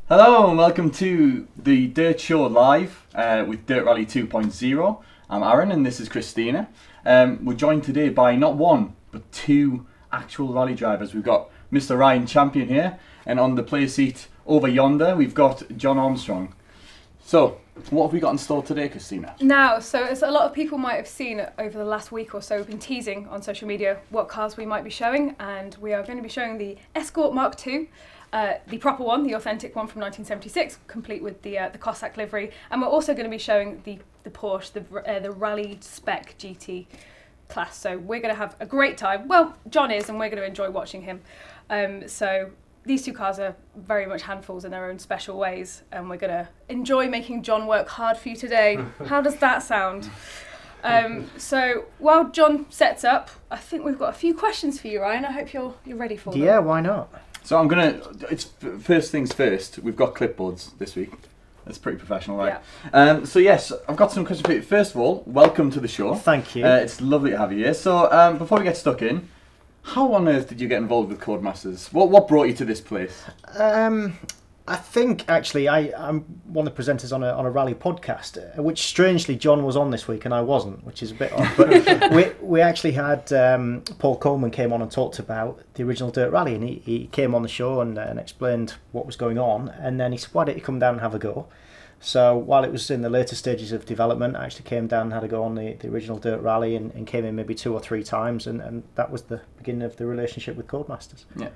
Hello and welcome to the Dirt Show live with Dirt Rally 2.0. I'm Aaron and this is Christina. We're joined today by not one but two actual rally drivers. We've got Mr. Ryan Champion here, and on the play seat over yonder we've got Jon Armstrong. So, what have we got in store today, Christina? Now, so as a lot of people might have seen over the last week or so, we've been teasing on social media what cars we might be showing, and we are going to be showing the Escort Mk II. The proper one, the authentic one from 1976, complete with the Cossack livery, and we're also going to be showing the Porsche, the Rally Spec GT class. So we're going to have a great time. Well, Jon is, and we're going to enjoy watching him. So these two cars are very much handfuls in their own special ways, and we're going to enjoy making Jon work hard for you today. How does that sound? So while Jon sets up, I think we've got a few questions for you, Ryan. I hope you're ready for them. Yeah, why not? So it's first things first, we've got clipboards this week. That's pretty professional, right? Yeah. So yes, I've got some questions for you. First of all, welcome to the show. Thank you. It's lovely to have you here. So before we get stuck in, how on earth did you get involved with Codemasters? What brought you to this place? I think actually I'm one of the presenters on a rally podcast, which strangely Jon was on this week and I wasn't, which is a bit odd. But we actually had Paul Coleman came on and talked about the original Dirt Rally, and he came on the show and explained what was going on, and then he said, why don't you come down and have a go? So while it was in the later stages of development, I actually came down and had a go on the original Dirt Rally, and came in maybe 2 or 3 times, and that was the beginning of the relationship with Codemasters. Yeah.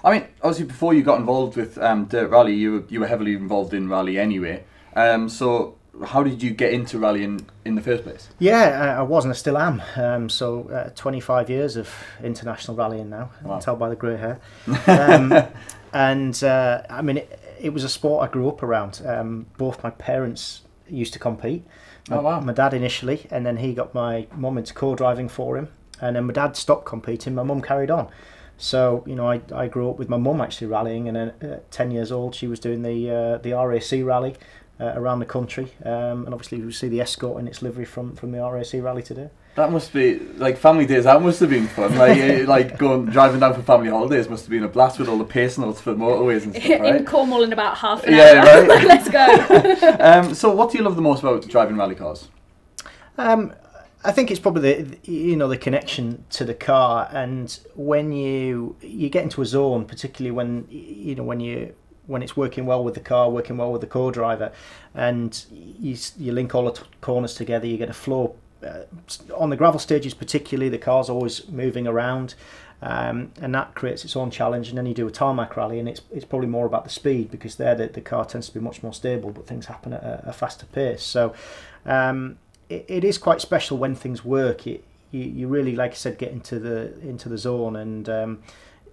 I mean, obviously, before you got involved with Dirt Rally, you were heavily involved in rally anyway. So, how did you get into rallying in the first place? Yeah, I was and I still am. 25 years of international rallying now. Wow. I can tell by the grey hair. I mean, it was a sport I grew up around. Both my parents used to compete. Oh, wow. My dad initially, and then he got my mum into co-driving for him. And then my dad stopped competing, my mum carried on. So, you know, I grew up with my mum actually rallying, and then at 10 years old she was doing the RAC rally around the country, and obviously you see the Escort in its livery from the RAC rally today. That must be, like, family days, that must have been fun. Like driving down for family holidays must have been a blast with all the pace notes for the motorways and stuff, right? In Cornwall in about half an hour. Yeah, right. Let's go. So what do you love the most about driving rally cars? I think it's probably the connection to the car, and when you get into a zone, particularly when it's working well with the car, working well with the co-driver, and you link all the corners together, you get a flow. On the gravel stages particularly, the car's always moving around, and that creates its own challenge. And then you do a tarmac rally, and it's probably more about the speed, because there the car tends to be much more stable, but things happen at a faster pace. So it is quite special when things work. You really, like I said, get into the zone, and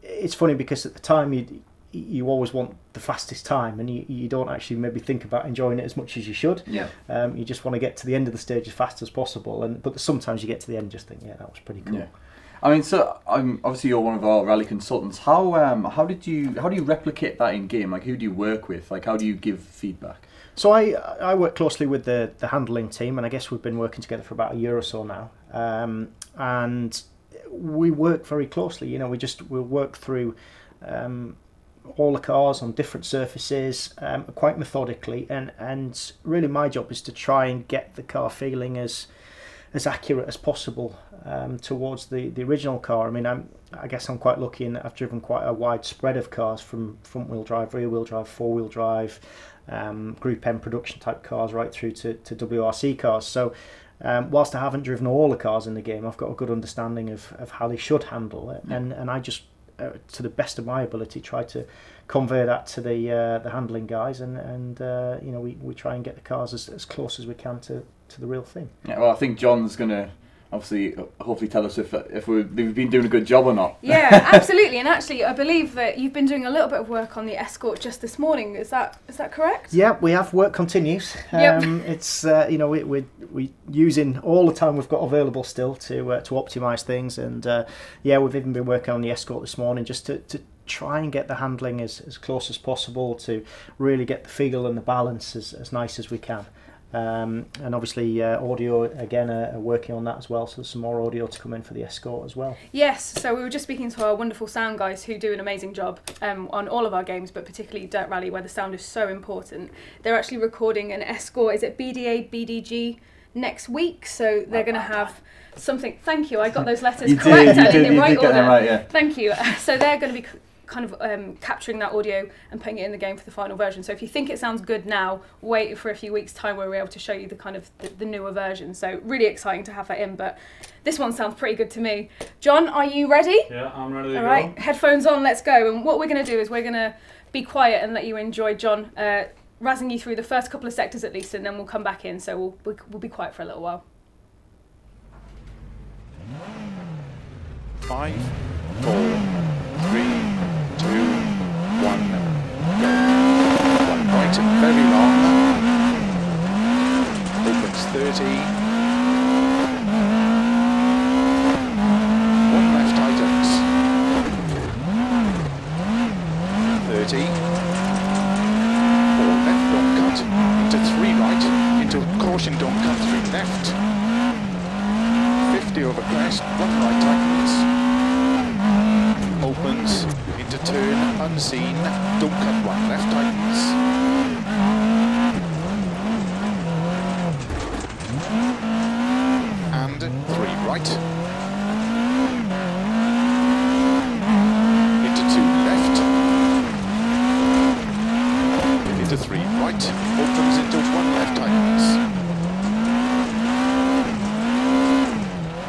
it's funny because at the time you always want the fastest time, and you don't actually maybe think about enjoying it as much as you should. Yeah. You just want to get to the end of the stage as fast as possible, but sometimes you get to the end and just think, yeah, that was pretty cool. Yeah. I mean, so obviously you're one of our rally consultants. How do you replicate that in game? Like, who do you work with? Like, how do you give feedback? So I work closely with the handling team, and I guess we've been working together for about a year or so now, and we work very closely. You know, we'll work through all the cars on different surfaces, quite methodically, and really my job is to try and get the car feeling as accurate as possible towards the original car. I mean, I guess I'm quite lucky in that I've driven quite a wide spread of cars, from front wheel drive, rear wheel drive, 4-wheel drive, Group M production type cars, right through to WRC cars. So whilst I haven't driven all the cars in the game, I've got a good understanding of how they should handle it, and I just to the best of my ability try to convey that to the handling guys, and we try and get the cars as close as we can to the real thing. Yeah, well, I think Jon's gonna hopefully tell us if we've been doing a good job or not. Yeah, absolutely. And actually, I believe that you've been doing a little bit of work on the Escort just this morning. Is that correct? Yeah, we have. Work continues. Yep. It's we're using all the time we've got available still to optimise things, and we've even been working on the Escort this morning just to try and get the handling as close as possible, to really get the feel and the balance as nice as we can. And obviously audio again are working on that as well, so there's some more audio to come in for the Escort as well. Yes, so we were just speaking to our wonderful sound guys who do an amazing job on all of our games, but particularly Dirt Rally where the sound is so important. They're actually recording an Escort, is it BDA, BDG next week, so they're going to have something. Thank you, I got those letters correct and in the right order. Right, yeah. Thank you. So they're going to be kind of capturing that audio and putting it in the game for the final version. So if you think it sounds good now, wait for a few weeks time where we're able to show you the kind of the newer version. So really exciting to have that in, but this one sounds pretty good to me. John, are you ready? Yeah, I'm ready to go. All right, headphones on, let's go. And what we're going to do is we're going to be quiet and let you enjoy John razzing you through the first couple of sectors at least, and then we'll come back in. So we'll be quiet for a little while. 5, 4, 3, 2, 1, go. One right and very long. Opens 30. One left tightens. 30. 4 left, don't cut. Into 3 right. Into caution, don't cut. 3 left. 50 over crest. 1 right tightens. Opens into turn, unseen, don't cut 1 left tightens. And 3 right. Into 2 left. Into 3 right. Opens into 1 left tightens.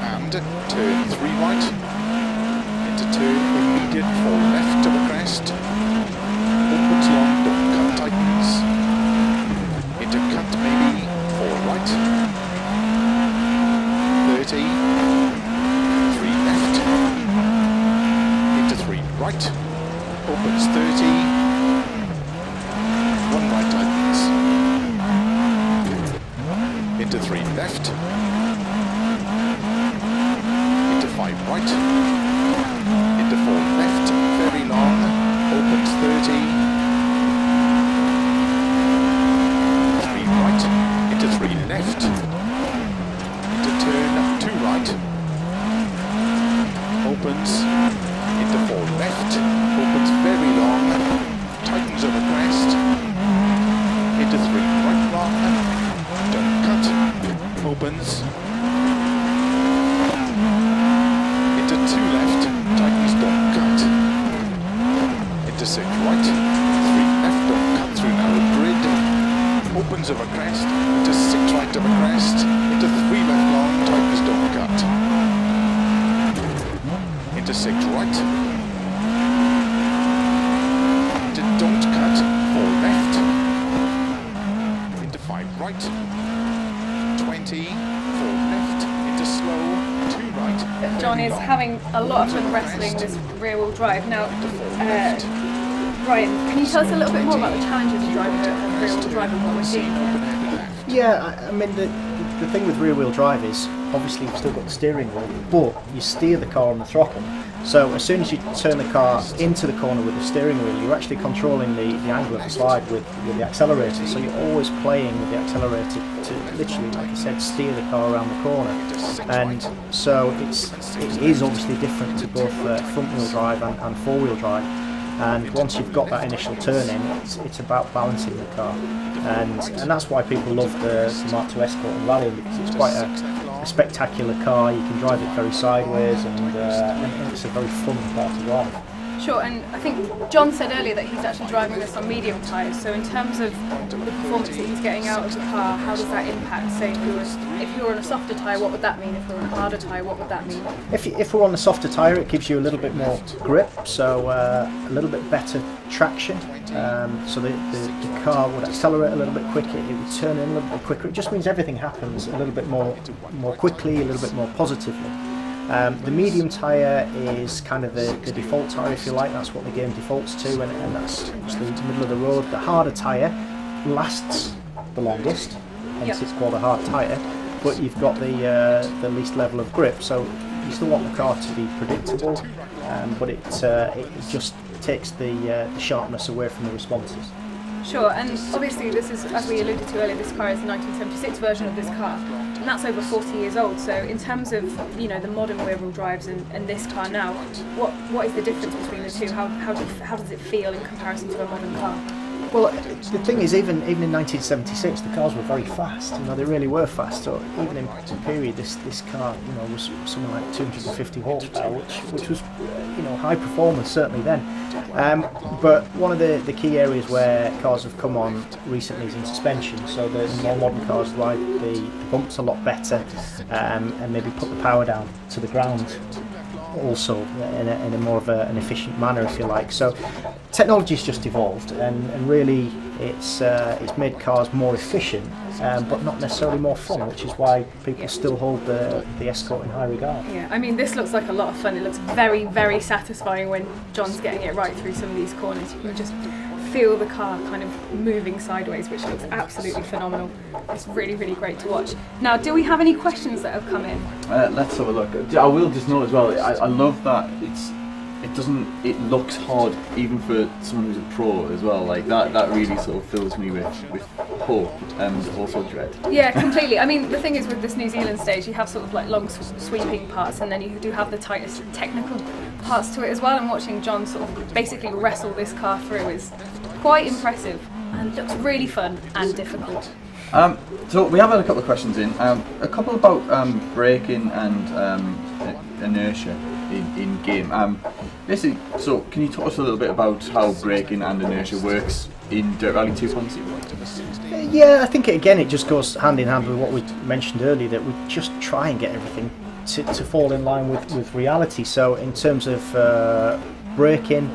And turn 3 right. Turn immediate 4 left to the crest. Opens long, don't cut, tightens. Into cut maybe 4 right. 30. 3 left. Into 3 right. Opens 30. 1 right tightens. Into 3 left. Into 5 right. Into 4 left, very long, opens 30. 3 right, into 3 left. Into turn 2 right. Opens into 4 left. Opens very long. Tightens over crest. Into 3 right long. Don't cut. Opens. Into 2 left. Tightens, don't cut. Into 6 right. 3 left, don't cut through narrow grid. Opens over crest. Into 6 right over crest. Into 3 left long. Tightens, don't cut. Into 6 right. Into don't cut. 4 left. Into 5 right. 20. 4 left. Into slow. 2 right. John is having a lot of fun wrestling this rear-wheel drive. Now, Ryan, can you tell us a little bit more about the challenges of driving a rear-wheel drive and what we're seeing? Yeah, I mean the thing with rear-wheel drive is obviously you've still got the steering wheel, but you steer the car on the throttle. So as soon as you turn the car into the corner with the steering wheel, you're actually controlling the angle of the slide with the accelerator. So you're always playing with the accelerator to literally, like I said, steer the car around the corner. And so it is obviously different to both front-wheel drive and four-wheel drive. And once you've got that initial turn in, it's about balancing the car. And that's why people love the Mark II Escort and Rally, because it's quite a spectacular car. You can drive it very sideways, and it's a very fun car to drive. Sure, and I think John said earlier that he's actually driving this on medium tyres, so in terms of the performance that he's getting out of the car, how does that impact? Say if you're on a softer tyre, what would that mean? If we're on a harder tyre, what would that mean? If we're on a softer tyre, it gives you a little bit more grip, so a little bit better traction, so the car would accelerate a little bit quicker, it would turn in a little bit quicker. It just means everything happens a little bit more quickly, a little bit more positively. The medium tyre is kind of the default tyre, if you like. That's what the game defaults to, and that's obviously the middle of the road. The harder tyre lasts the longest, hence it's called a hard tyre, but you've got the least level of grip, so you still want the car to be predictable, but it just takes the sharpness away from the responses. Sure, and obviously this is, as we alluded to earlier, this car is the 1976 version of this car, and that's over 40 years old. So in terms of, you know, the modern rear-wheel drives and this car now, what is the difference between the two? How does it feel in comparison to a modern car? Well, the thing is, even in 1976, the cars were very fast. You know, they really were fast. So even in period, this car, you know, was something like 250 horsepower, which was, you know, high performance certainly then. But one of the key areas where cars have come on recently is in suspension. So the more modern cars ride the bumps a lot better, and maybe put the power down to the ground also in a more of an efficient manner, if you like. So technology's just evolved, and really it's made cars more efficient, but not necessarily more fun, which is why people still hold the Escort in high regard. Yeah, I mean, this looks like a lot of fun. It looks very, very satisfying when Jon's getting it right through some of these corners. You can just feel the car kind of moving sideways, which looks absolutely phenomenal. It's really, really great to watch. Now, do we have any questions that have come in? Let's have a look. I will just note as well, I love that it looks hard even for someone who's a pro as well. Like that really sort of fills me with hope and also dread. Yeah, completely. I mean, the thing is with this New Zealand stage, you have sort of like long sweeping parts, and then you do have the tightest technical parts to it as well. And watching Jon sort of basically wrestle this car through is quite impressive and looks really fun and difficult. So we have had a couple of questions in. A couple about braking and inertia in game. Basically, so can you talk us a little bit about how braking and inertia works in Dirt Rally 2.0? Yeah, I think it just goes hand in hand with what we mentioned earlier, that we just try and get everything to fall in line with reality. So in terms of braking,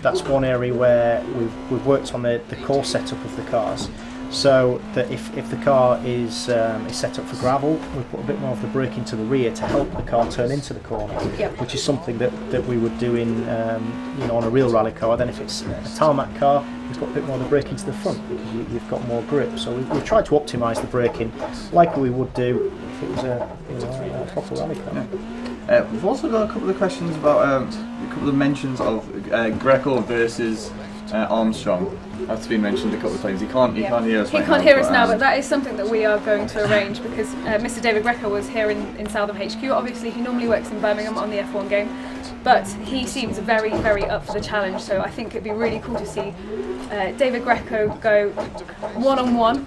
that's one area where we've worked on the core setup of the cars. So that if the car is set up for gravel, we put a bit more of the braking to the rear to help the car turn into the corner, yep. Which is something that we would do in you know, on a real rally car. Then if it's a tarmac car, we put a bit more of the braking to the front because you've got more grip. So we've tried to optimise the braking like we would do if it was a proper rally car. Yeah. We've also got a couple of questions about a couple of mentions of Greco versus Armstrong. That's been mentioned a couple of times. He can't hear us. He can't hear us now, but that is something that we are going to arrange because Mr. David Greco was here in Southam HQ. Obviously, he normally works in Birmingham on the F1 game, but he seems very, very up for the challenge. So I think it'd be really cool to see David Greco go one-on-one,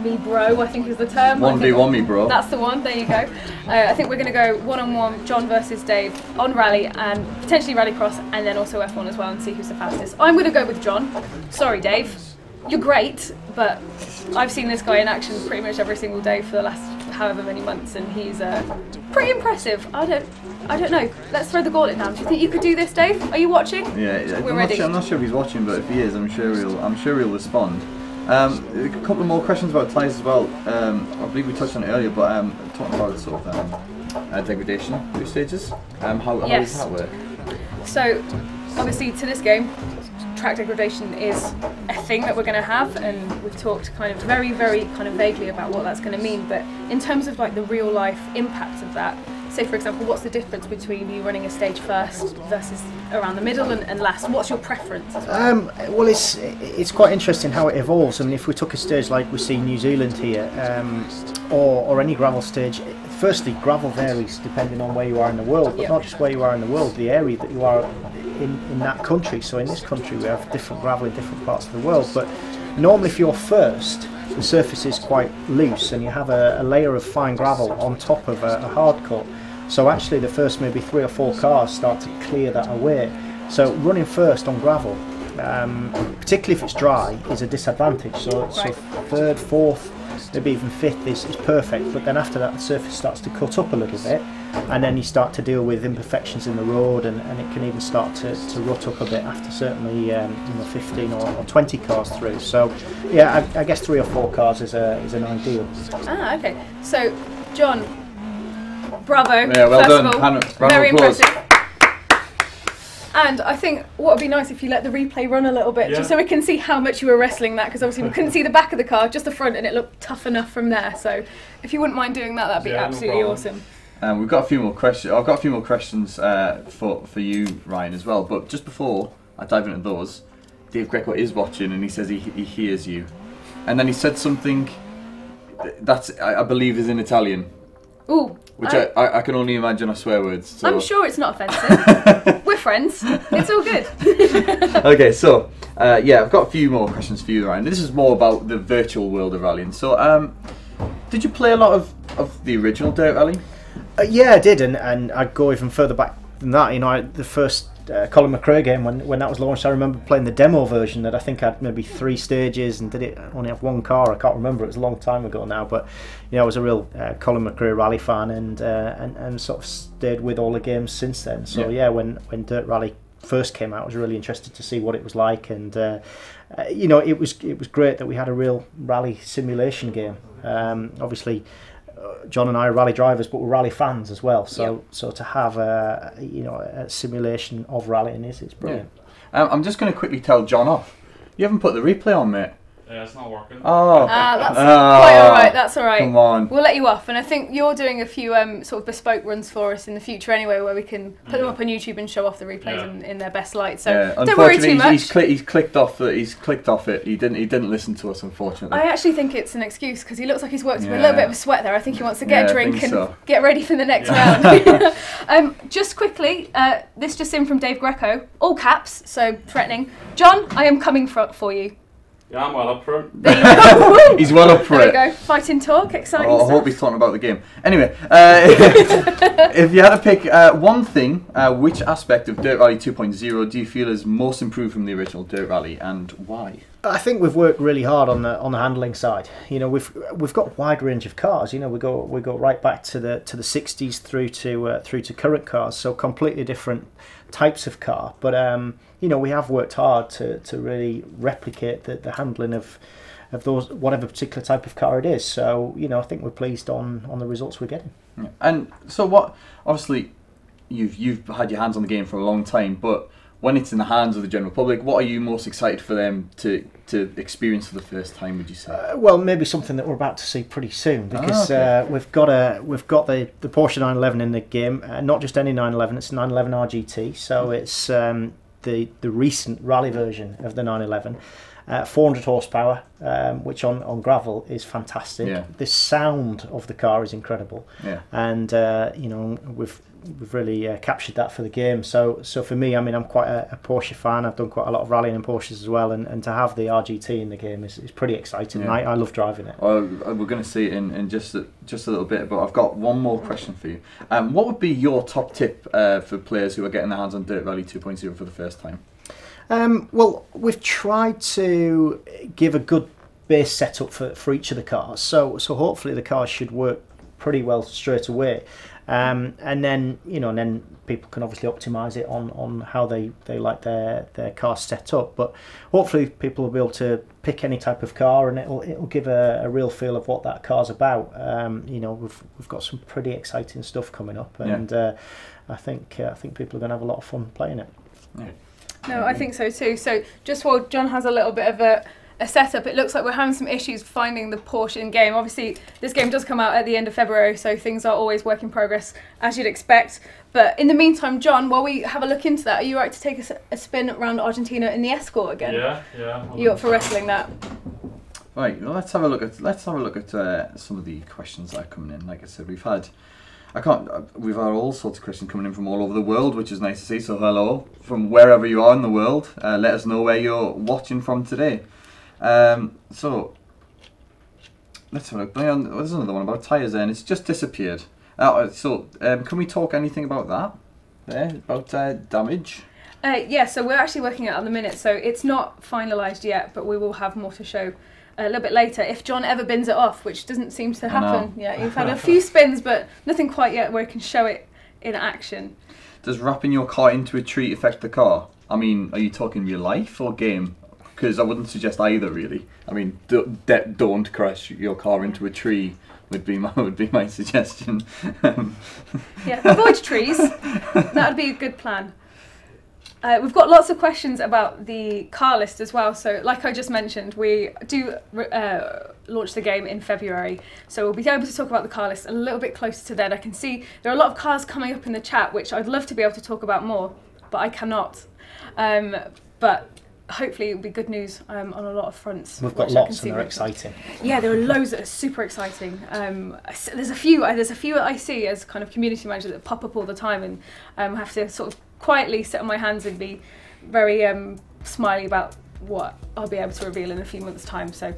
me bro, I think is the term. 1v1 me bro. That's the one, there you go. I think we're going to go one-on-one, Jon versus Dave on rally and potentially rallycross and then also F1 as well and see who's the fastest. I'm going to go with Jon. Sorry Dave, you're great, but I've seen this guy in action pretty much every single day for the last however many months and he's pretty impressive. I don't know. Let's throw the gauntlet down. Do you think you could do this, Dave? Are you watching? Yeah, we're ready. I'm not sure if he's watching, but if he is, I'm sure he'll respond. A couple of more questions about tyres as well. I believe we touched on it earlier, but talking about sort of degradation through stages. How does that work? So, obviously, to this game, track degradation is a thing that we're going to have, and we've talked kind of very, very kind of vaguely about what that's going to mean. But in terms of like the real life impact of that, say for example, what's the difference between you running a stage first versus around the middle and last? What's your preference as well? Well, it's quite interesting how it evolves. I mean, if we took a stage like we see New Zealand here, or any gravel stage, firstly, gravel varies depending on where you are in the world, but not just where you are in the world, the area that you are in that country. So in this country, we have different gravel in different parts of the world, but normally if you're first, the surface is quite loose and you have a layer of fine gravel on top of a hard cut. So actually the first maybe 3 or 4 cars start to clear that away. So running first on gravel, particularly if it's dry, is a disadvantage. So third, fourth, maybe even fifth is perfect, but then after that the surface starts to cut up a little bit and then you start to deal with imperfections in the road and it can even start to rut up a bit after certainly 15 or 20 cars through. So yeah, I guess 3 or 4 cars is an ideal. Ah, okay. So Jon, bravo. Yeah, well done. Very impressive. And I think what would be nice if you let the replay run a little bit, just so we can see how much you were wrestling that, because obviously we couldn't see the back of the car, just the front, and it looked tough enough from there. So if you wouldn't mind doing that, that'd be absolutely awesome. We've got a few more questions. I've got a few more questions for you, Ryan, as well. But just before I dive into those, Dave Greco is watching, and he says he hears you. And then he said something that's, I believe, is in Italian. Ooh. Which I can only imagine are swear words. So. I'm sure it's not offensive. We're friends. It's all good. Okay, so yeah, I've got a few more questions for you, Ryan. This is more about the virtual world of rallying. So, did you play a lot of the original Dirt Rally? Yeah, I did, and I'd go even further back than that. You know, the first Colin McRae game, when that was launched, I remember playing the demo version that I think had maybe 3 stages and did it only have 1 car. I can't remember, it was a long time ago now, but you know, I was a real Colin McRae rally fan, and sort of stayed with all the games since then. So yeah, when Dirt Rally first came out, I was really interested to see what it was like, and you know, it was great that we had a real rally simulation game. Obviously John and I are rally drivers, but we're rally fans as well. So to have a simulation of rallying it's brilliant. Yeah. I'm just going to quickly tell John off. You haven't put the replay on, mate. Yeah, it's not working. Oh, that's quite all right. That's all right. Come on. We'll let you off, and I think you're doing a few sort of bespoke runs for us in the future anyway, where we can put them up on YouTube and show off the replays in their best light. So don't worry too much. He's clicked off it. He didn't listen to us, unfortunately. I actually think it's an excuse because he looks like he's worked up a little bit of a sweat there. I think he wants to get a drink and get ready for the next round. Just quickly, this just in from Dave Greco, all caps, so threatening. John, I am coming for you. Yeah, I'm well up for it. There you go. He's well up for there it. There you go. Fighting talk, exciting stuff. I hope he's talking about the game. Anyway, if you had to pick one thing, which aspect of Dirt Rally 2.0 do you feel is most improved from the original Dirt Rally, and why? I think we've worked really hard on the handling side. You know, we've got a wide range of cars. You know, we go right back to the 60s through to current cars, so completely different types of car. But you know, we have worked hard to really replicate the handling of those, whatever particular type of car it is. So, you know, I think we're pleased on the results we're getting. Yeah. And so what, obviously you've had your hands on the game for a long time, but when it's in the hands of the general public, what are you most excited for them to experience for the first time, would you say? Well, maybe something that we're about to see pretty soon, because we've got the Porsche 911 in the game, not just any 911, it's 911 RGT, so it's the recent rally version of the 911. 400 horsepower, which on gravel is fantastic. Yeah. The sound of the car is incredible, and you know, we've really captured that for the game. So for me, I mean, I'm quite a Porsche fan. I've done quite a lot of rallying in Porsches as well, and to have the RGT in the game is pretty exciting. Yeah. I love driving it. Well, we're going to see it in just a little bit, but I've got one more question for you. What would be your top tip for players who are getting their hands on Dirt Rally 2.0 for the first time? Well, we've tried to give a good base setup for each of the cars, so hopefully the cars should work pretty well straight away, and then, you know, and then people can obviously optimise it on how they like their car set up. But hopefully people will be able to pick any type of car, and it'll give a real feel of what that car's about. You know, we've got some pretty exciting stuff coming up, and I think people are going to have a lot of fun playing it. Yeah. No, I think so too. So just while John has a little bit of a setup, it looks like we're having some issues finding the Porsche in game. Obviously, this game does come out at the end of February, so things are always work in progress, as you'd expect. But in the meantime, John, while we have a look into that, are you right to take a spin around Argentina in the Escort again? Yeah. You up for wrestling that? Right. Well, let's have a look at some of the questions that are coming in. Like I said, we've had all sorts of questions coming in from all over the world, which is nice to see. So hello from wherever you are in the world. Let us know where you're watching from today. So let's have a look. There's another one about tyres there, and it's just disappeared. Can we talk anything about that? There, about damage? Yeah, so we're actually working it out at the minute, so it's not finalised yet, but we will have more to show a little bit later, if John ever bins it off, which doesn't seem to happen. Yeah, you've had a few spins, but nothing quite yet where you can show it in action. Does wrapping your car into a tree affect the car? I mean, are you talking real life or game? Because I wouldn't suggest either, really. I mean, don't crash your car into a tree would be my suggestion. Yeah, avoid trees. That would be a good plan. We've got lots of questions about the car list as well. So like I just mentioned, we do launch the game in February. So we'll be able to talk about the car list a little bit closer to then. I can see there are a lot of cars coming up in the chat, which I'd love to be able to talk about more, but I cannot. But hopefully it'll be good news on a lot of fronts. We've got which I can lots see and they're with- exciting. Yeah, there are loads that are super exciting. There's a few that I see as kind of community manager that pop up all the time, and have to sort of quietly sit on my hands and be very smiley about what I'll be able to reveal in a few months' time. So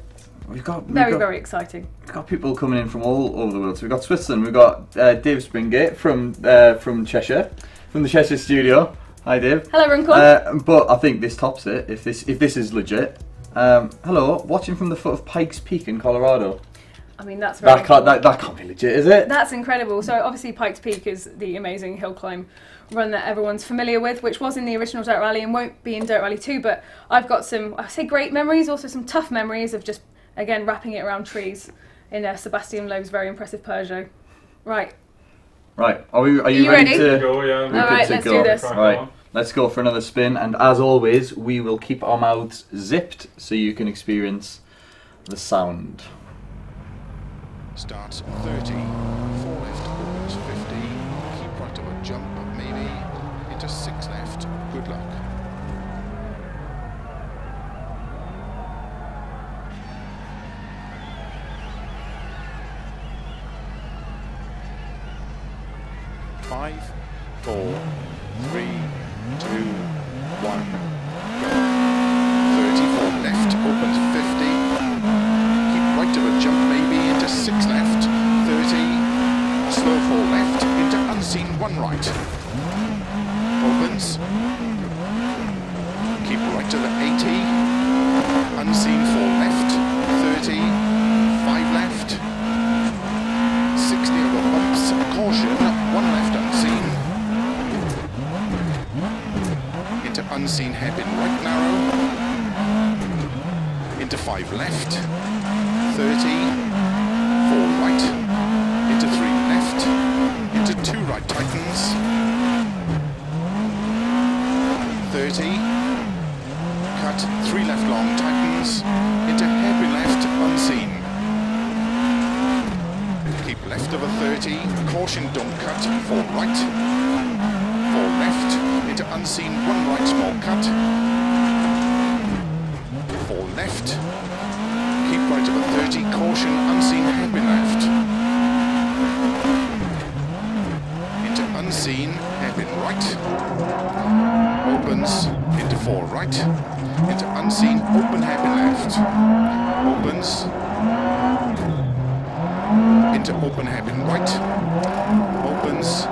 very exciting. We've got people coming in from all over the world. So we've got Switzerland. We've got Dave Springate from Cheshire, from the Cheshire studio. Hi, Dave. Hello, Runcorn. But I think this tops it. If this is legit. Hello, watching from the foot of Pikes Peak in Colorado. I mean, that's very cool. That can't be legit, is it? That's incredible. So obviously Pikes Peak is the amazing hill climb run that everyone's familiar with, which was in the original Dirt Rally and won't be in Dirt Rally 2, but I've got some, I say great memories, also some tough memories of just, again, wrapping it around trees in Sebastian Loeb's very impressive Peugeot. Right. Are you ready? ready to Go, yeah. Alright, let's do this. Right. Let's go for another spin, and as always, we will keep our mouths zipped so you can experience the sound. Starts 30, 4 left, opens 50, keep right of a jump, maybe, into 6 left, good luck. Five, 4, 3, 2, 1, go. 34 left, opens 50. Keep right of a jump, maybe, into 6 left. 30. Slow 4 left, into unseen 1 right. Opens. Keep right to the 80. Unseen 4 left. 30. 5 left. 60 over bumps. Caution. 1 left unseen. Into unseen hairpin right narrow. Into 5 left. 30. 4 right. Into 3 left. Into 2 right tightens. 30. Cut 3 left long tightens. Into hairpin left unseen. Keep left of a 30. Caution don't cut. 4 right. 4 left. Into unseen 1 right small cut. 4 left. Keep right of a 30. Caution unseen hairpin left. Into unseen hairpin right. Opens into 4 right. Into unseen open hairpin left. Opens into open hairpin right. Opens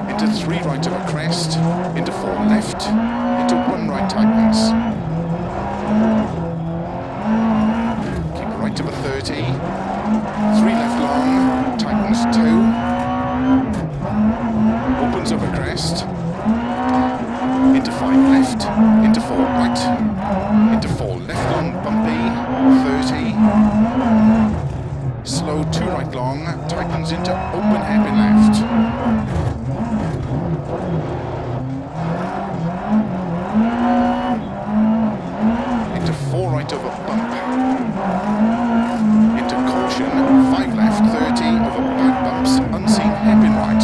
into 3 right of a crest. Into 4 left. Into 1 right tightens. Keep right of a 30. 3 left long. Tightens 2. Opens over crest. Into 5 left. Into 4 right. Into 4 left long bumpy. 30. Slow 2 right long. Tightens into open hairpin left. Into 4 right over bump. Into caution. 5 left. 30 over bad bumps. Unseen hairpin right.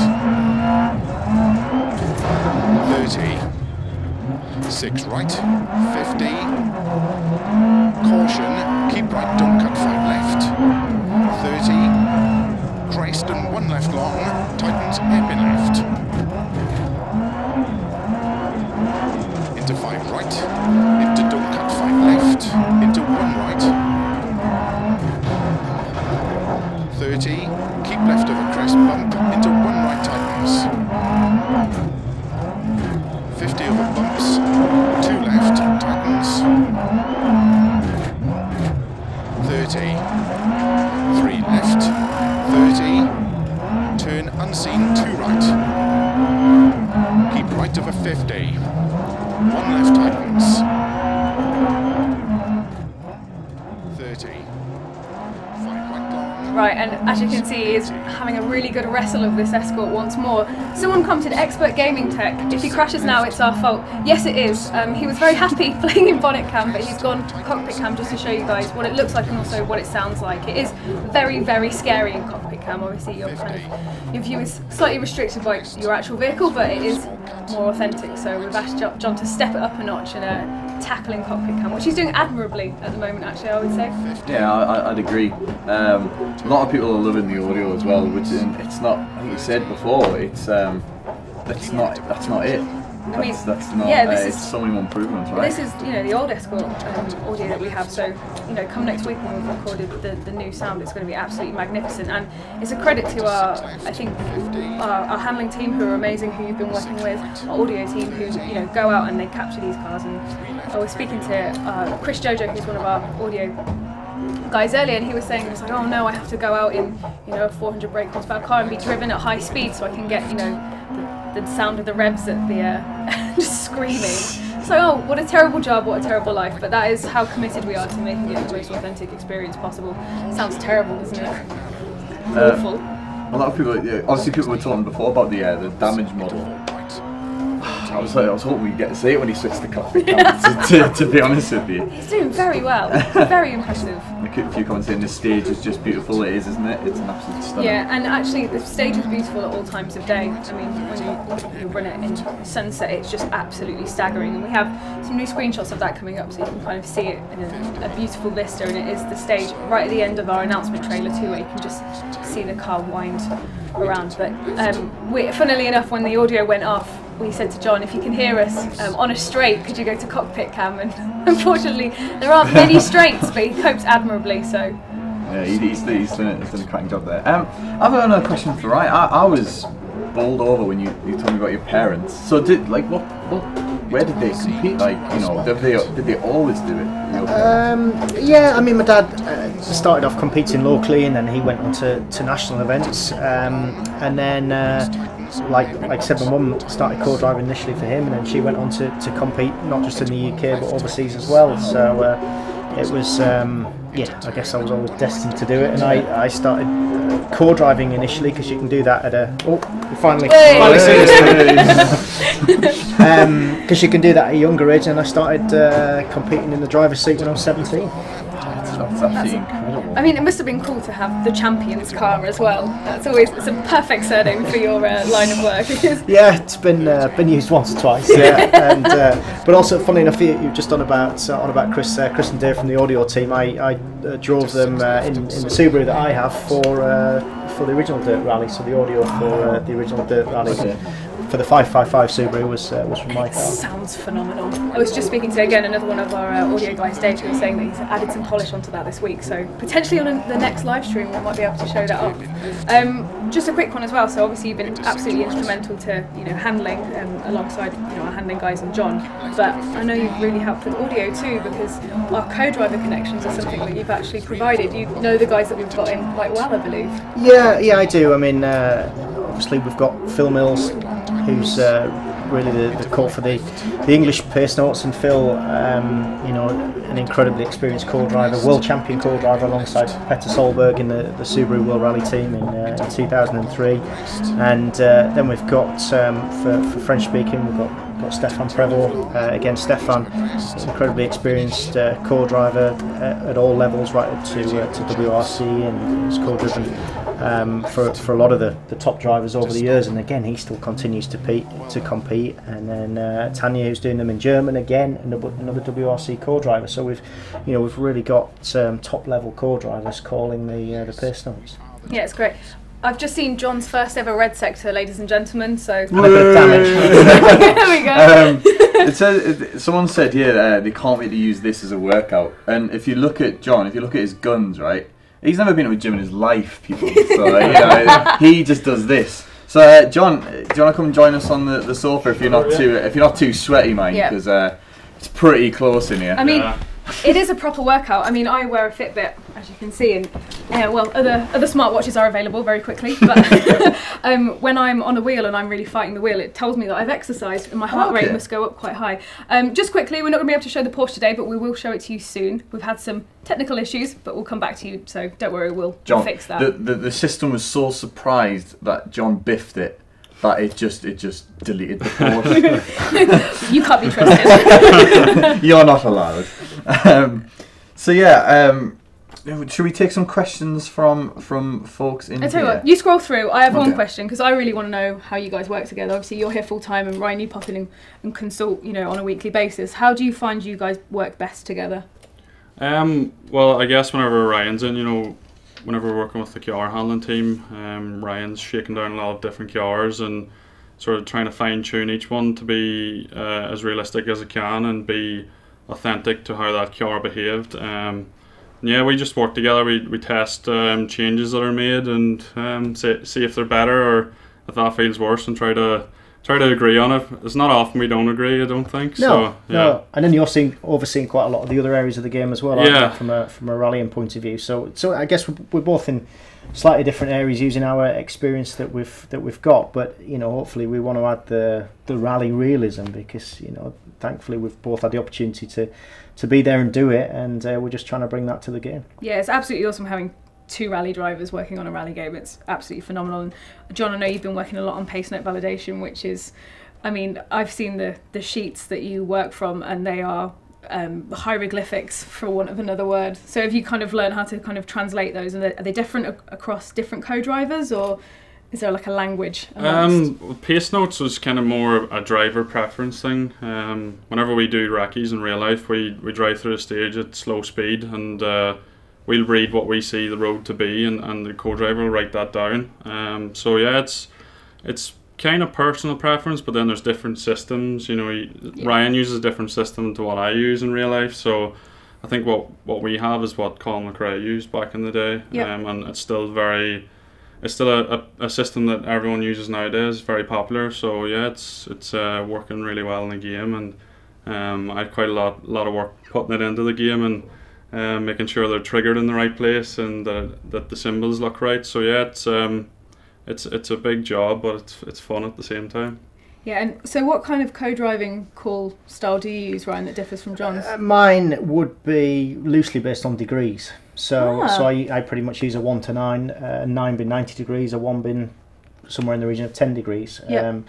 30. 6 right. 50. Caution. Keep right. Don't cut 5 left. 30. Crest and 1 left long. Tightens hairpin left. Into 5 right. Into don't cut 5 left. Into 1 right. 30. Keep left of a crest bump. Into 1 right tightens. 50 over bumps. 2 left tightens. 30. 3 left. 30. Turn unseen 2 right. Keep right of a 50. 1 left tightens. 30. 5 right long. Right, and as you can see, he's having a really good wrestle of this Escort once more. Someone commented, expert gaming tech. If he crashes now, it's our fault. Yes, it is. He was very happy playing in bonnet cam, but he's gone cockpit cam just to show you guys what it looks like and also what it sounds like. It is very, very scary in cockpit cam, obviously your view is slightly restricted by your actual vehicle, but it is more authentic. So we've asked John to step it up a notch and tackling cockpit cam, which he's doing admirably at the moment, actually, I would say. Yeah, I'd agree. A lot of people are loving the audio as well, which it's not, like you said before, it's that's not it. That's not. Yeah, it's so many more improvements, right? This is, the old Escort audio that we have. So, come next week when we've recorded the new sound, it's going to be absolutely magnificent. And it's a credit to our handling team, who are amazing, who you've been working with, our audio team, who go out and they capture these cars. And I was speaking to Chris Jojo, who's one of our audio guys earlier, and he was saying, oh no, I have to go out in a 400 brake horsepower car and be driven at high speed so I can get the sound of the revs at the just screaming. So, oh, what a terrible job, what a terrible life. But that is how committed we are to making it the most authentic experience possible. Sounds terrible, doesn't it? Awful. A lot of people, obviously, people were talking before about the damage model. I was hoping we'd get to see it when he switched the cockpit cam, to be honest with you. He's doing very well. Very impressive. A few comments saying the stage is just beautiful. It is, isn't it? It's an absolute stunner. Yeah, and actually the stage is beautiful at all times of day. I mean, when you run it in sunset, it's just absolutely staggering. And we have some new screenshots of that coming up, so you can kind of see it in a beautiful vista. And it is the stage right at the end of our announcement trailer too, where you can just see the car wind around. But funnily enough, when the audio went off, we said to John, if you can hear us on a straight, could you go to cockpit cam? And unfortunately, there aren't many straights, but he copes admirably. So yeah, he's done a cracking job there. I've got another question for Ryan. I was bowled over when you told me about your parents. So where did they compete? Did they always do it? Yeah, I mean, my dad started off competing locally, and then he went on to national events, and then like I said, my mum started co-driving initially for him, and then she went on to compete not just in the UK but overseas as well. So it was I guess I was always destined to do it, and I started co-driving initially, because you can do that at you finally see this because you can do that at a younger age, and I started competing in the driver's seat when I was 17. That's absolutely incredible. I mean, it must have been cool to have the champion's car as well. It's a perfect surname for your line of work. Yeah, it's been used once or twice. Yeah, and but also, funny enough, you've just on about Chris and Dave from the audio team. I drove them in the Subaru that I have for the original Dirt Rally. So the audio for the original Dirt Rally. Okay. For the 555 Subaru was from my car. Sounds phenomenal. I was just speaking to, again, another one of our audio guys, Dave, who was saying that he's added some polish onto that this week, so potentially on the next live stream we might be able to show that off. Just a quick one as well, so obviously you've been absolutely instrumental to handling alongside our handling guys and John, but I know you've really helped with audio too, because our co-driver connections are something that you've actually provided. You know the guys that we've got in quite well, I believe. Yeah, I do. I mean, obviously we've got Phil Mills, who's really the core for the English pace notes, and Phil, an incredibly experienced co-driver, world champion co-driver alongside Petter Solberg in the Subaru World Rally team in 2003, and then we've got for French speaking, we've got Stefan Prevost. Again, Stefan, incredibly experienced co-driver at all levels, right up to WRC, and he's co-driven for a lot of the top drivers over the years, and again he still continues to compete. And then Tanya, who's doing them in German, again another WRC co-driver. So we've really got top level co-drivers calling the pace notes. Yeah, it's great. I've just seen John's first ever red sector, ladies and gentlemen, so... And a bit of damage. There we go. It says, someone said here they can't really use this as a workout. And if you look at John, if you look at his guns, right, he's never been to a gym in his life, people. So he just does this. So John, do you want to come join us on the sofa if you're not too sweaty, mate? Because it's pretty close in here. I mean, it is a proper workout. I mean, I wear a Fitbit, as you can see, and other smartwatches are available very quickly. But when I'm on a wheel and I'm really fighting the wheel, it tells me that I've exercised and my heart rate must go up quite high. Just quickly, we're not going to be able to show the Porsche today, but we will show it to you soon. We've had some technical issues, but we'll come back to you, so don't worry, we'll fix that. The system was so surprised that John biffed it that it just deleted the Porsche. You can't be trusted. You're not allowed. should we take some questions from folks in I tell you here? what, you scroll through. I have one Okay. question because I really want to know how you guys work together. Obviously, you're here full time, and Ryan, you pop in and consult, you know, on a weekly basis. How do you find you guys work best together? Well, I guess whenever Ryan's in, you know, whenever we're working with the QR handling team, Ryan's shaking down a lot of different QRs and sort of trying to fine tune each one to be as realistic as it can and be authentic to how that QR behaved. Yeah, we just work together. We test changes that are made and see if they're better or if that feels worse, and try to agree on it. It's not often we don't agree, I don't think. No, yeah. no. And then you're overseeing quite a lot of the other areas of the game as well, aren't Yeah. you, from a rallying point of view. So I guess we're both in slightly different areas using our experience that we've got. But you know, hopefully we want to add the rally realism, because you know, thankfully we've both had the opportunity to be there and do it, and we're just trying to bring that to the game. Yeah, it's absolutely awesome having two rally drivers working on a rally game. It's absolutely phenomenal. And John, I know you've been working a lot on pace note validation, which is, I mean, I've seen the sheets that you work from, and they are hieroglyphics, for want of another word. So have you kind of learned how to kind of translate those, and are they different across different co-drivers, or is there like a language amongst? Pace notes was kind of more a driver preference thing. Whenever we do recce's in real life, we drive through a stage at slow speed, and we'll read what we see the road to be, and the co-driver will write that down. So yeah, it's kind of personal preference, but then there's different systems. You know, Ryan uses a different system to what I use in real life. So I think what we have is what Colin McRae used back in the day, and it's still a system that everyone uses nowadays. Very popular. So yeah, it's working really well in the game, and I had quite a lot of work putting it into the game and making sure they're triggered in the right place and that the symbols look right. So yeah, it's a big job, but it's fun at the same time. Yeah, and so what kind of co-driving call style do you use, Ryan, that differs from John's? Mine would be loosely based on degrees. So I pretty much use a 1 to 9, 9 being 90 degrees, a 1 being somewhere in the region of 10 degrees, and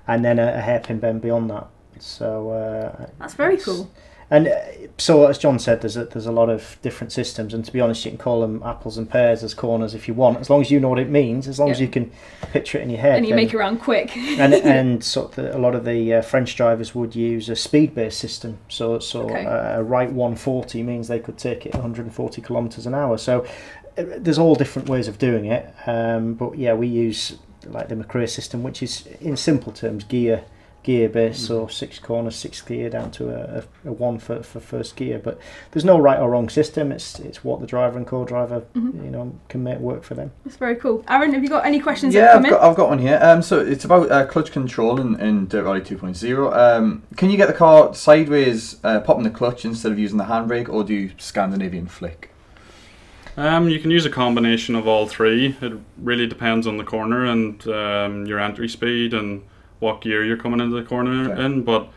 then a hairpin bend beyond that. So that's very cool. And so, as John said, there's a lot of different systems, and to be honest, you can call them apples and pears as corners if you want, as long as you know what it means, as long as you can picture it in your head. And you make it around quick. and sort of a lot of the French drivers would use a speed-based system. So a right 140 means they could take it 140 kilometers an hour. So there's all different ways of doing it. But yeah, we use like the McRae system, which is in simple terms gear based, so 6 corners, 6 gear down to a 1 for first gear. But there's no right or wrong system. It's what the driver and co-driver you know, can make work for them. That's very cool. Aaron, have you got any questions? Yeah, I've got one here. So it's about clutch control in Dirt Rally 2.0. Can you get the car sideways, popping the clutch instead of using the handbrake, or do you Scandinavian flick? You can use a combination of all three. It really depends on the corner and your entry speed and what gear you're coming into the corner in, but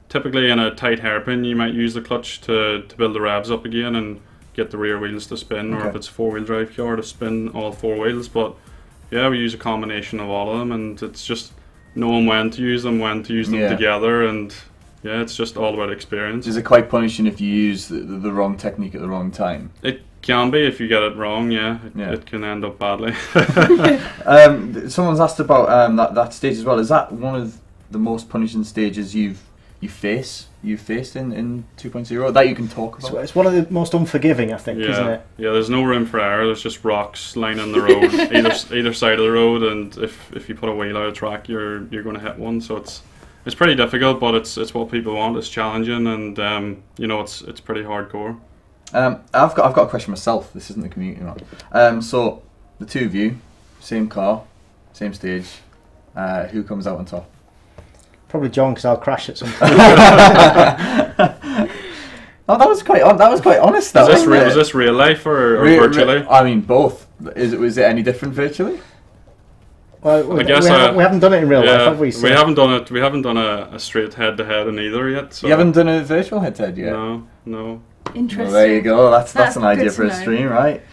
typically in a tight hairpin you might use the clutch to build the revs up again and get the rear wheels to spin, or if it's a 4-wheel drive car, to spin all 4 wheels. But yeah, we use a combination of all of them, and it's just knowing when to use them together, and yeah, it's just all about experience. Is it quite punishing if you use the wrong technique at the wrong time? It can be if you get it wrong, it can end up badly. Someone's asked about that stage as well. Is that one of the most punishing stages you've faced in 2.0 that you can talk about? It's one of the most unforgiving, I think, isn't it? Yeah, there's no room for error. There's just rocks lining the road, either side of the road, and if you put a wheel out of track, you're going to hit one. So it's pretty difficult, but it's what people want. It's challenging, and you know, it's pretty hardcore. I've got a question myself. This isn't the community one. So the two of you, same car, same stage. Who comes out on top? Probably John, because I'll crash at some point. Oh, that was quite honest. Though, was this real life or virtually? I mean, both. Was it any different virtually? Well, I guess we haven't done it in real life, have we? So. We haven't done it. We haven't done a straight head-to-head in either yet. So. You haven't done a virtual head-to-head yet? No. Interesting. Well, there you go. That's an idea for a stream, right?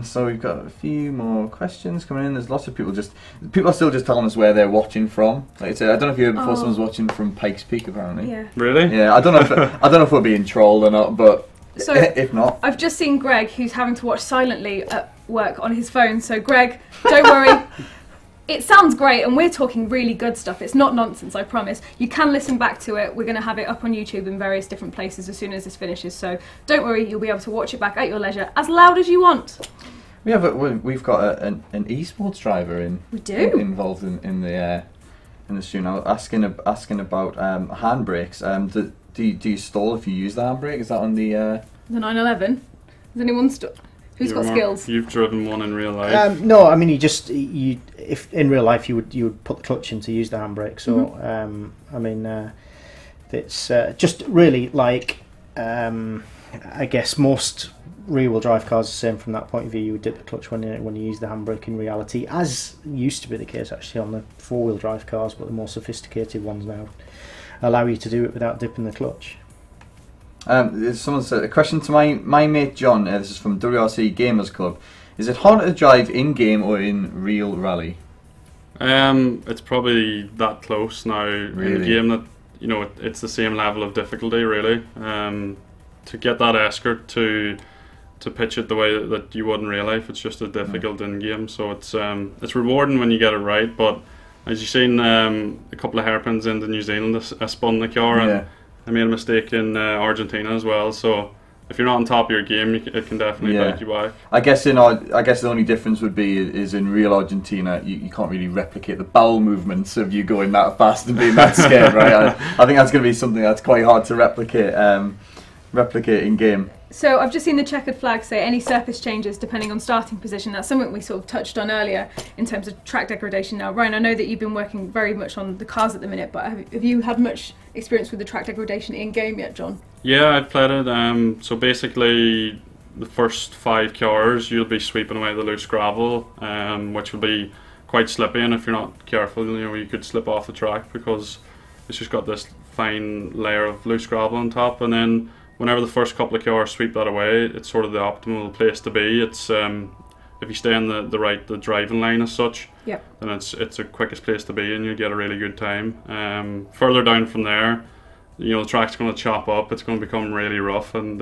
So we've got a few more questions coming in. There's lots of people are still just telling us where they're watching from. Like I said, I don't know if you heard before. Someone's watching from Pikes Peak, apparently. Yeah. Really? Yeah. I don't know if we're being trolled or not, but So if not, I've just seen Greg, who's having to watch silently at work on his phone. So Greg, don't worry. It sounds great, and we're talking really good stuff. It's not nonsense, I promise. You can listen back to it. We're going to have it up on YouTube in various different places as soon as this finishes. So don't worry, you'll be able to watch it back at your leisure, as loud as you want. we've got an esports driver involved in the stream. I was asking about handbrakes. Do you stall if you use the handbrake? Is that on the 911? Has anyone who's got skills? You've driven one in real life. No, I mean if in real life you would put the clutch in to use the handbrake. So I mean it's just really like I guess most rear-wheel drive cars are the same from that point of view. You would dip the clutch when you use the handbrake in reality, as used to be the case actually on the four-wheel drive cars, but the more sophisticated ones now allow you to do it without dipping the clutch. Someone said a question to my mate John. This is from WRC Gamers Club. Is it harder to drive in game or in real rally? It's probably that close now Really? in game that it's the same level of difficulty really. To get that Escort to pitch it the way that you would in real life, it's just as difficult in game. So it's rewarding when you get it right. But as you've seen, a couple of hairpins into New Zealand, I spun the car and I made a mistake in Argentina as well. So if you're not on top of your game, it can definitely bite you back. I guess the only difference would be is in real Argentina, you can't really replicate the bowel movements of you going that fast and being that scared, right? I think that's going to be something that's quite hard to replicate in game. So I've just seen the checkered flag say any surface changes depending on starting position. That's something we sort of touched on earlier in terms of track degradation. Now, Ryan, I know that you've been working very much on the cars at the minute, but have you had much experience with the track degradation in game yet, John? Yeah, I've played it. So basically, the first 5 cars you'll be sweeping away the loose gravel, which will be quite slippy, and if you're not careful, you could slip off the track because it's just got this fine layer of loose gravel on top, and then whenever the first couple of cars sweep that away, it's sort of the optimal place to be. It's if you stay in the driving line as such, then it's the quickest place to be, and you'll get a really good time. Further down from there, the track's going to chop up. It's going to become really rough, and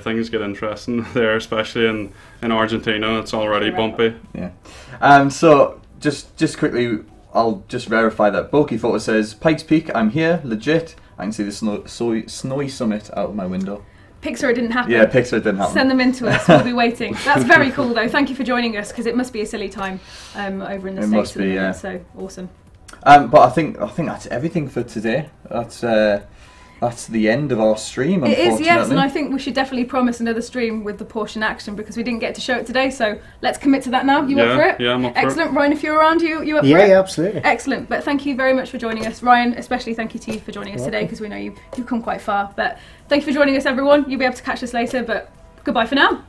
things get interesting there, especially in Argentina. It's already bumpy. Yeah. So just quickly, I'll just verify that Bulky Photo says Pikes Peak. I'm here, legit. I can see the snowy summit out of my window. Pixar, it didn't happen. Yeah, Pixar, it didn't happen. Send them in to us. We'll be waiting. That's very cool, though. Thank you for joining us, because it must be a silly time over in the States at the minute, so awesome. But I think that's everything for today. That's the end of our stream, unfortunately. It is, yes, and I think we should definitely promise another stream with the Porsche in action, because we didn't get to show it today, so let's commit to that now. You up for it? Yeah, I'm up for Excellent. Ryan, if you're around, you up for it? Yeah, absolutely. Excellent. But thank you very much for joining us. Ryan, especially thank you to you for joining us today, because we know you've come quite far. But thank you for joining us, everyone. You'll be able to catch us later, but goodbye for now.